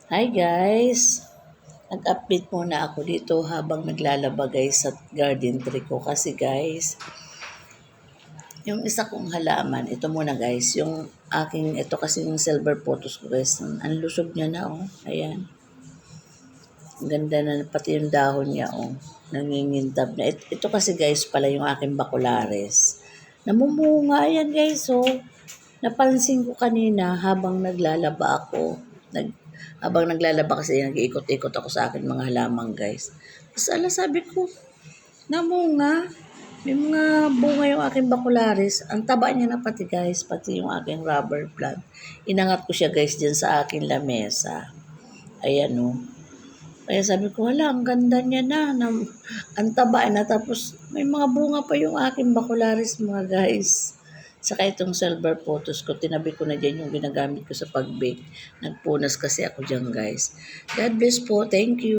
Hi guys! Nag-update muna ako dito habang naglalaba guys sa garden tree ko kasi guys, yung isa kong halaman, ito muna guys, ito kasi yung silver photos ko guys, ang lusog niya na oh, ayan. Ang ganda na pati yung dahon niya oh, nangingintab na. Ito kasi guys pala yung aking bakulares. Namumunga yan guys oh. Napansin ko kanina habang naglalaba ako. Habang naglalaba kasi nag-iikot-ikot ako sa akin mga halaman guys. Tapos sabi ko, namunga. May mga bunga yung aking bakularis. Ang taba niya na pati guys, pati yung aking rubber plant. Inangat ko siya guys dyan sa aking lamesa. Ayan o. Kaya sabi ko, hala, ang ganda niya na ang taba na. Tapos may mga bunga pa yung aking bakularis mga guys. Saka itong silver photos ko, tinabi ko na dyan yung ginagamit ko sa pag-bake. Nagpunas kasi ako dyan guys. God bless po. Thank you.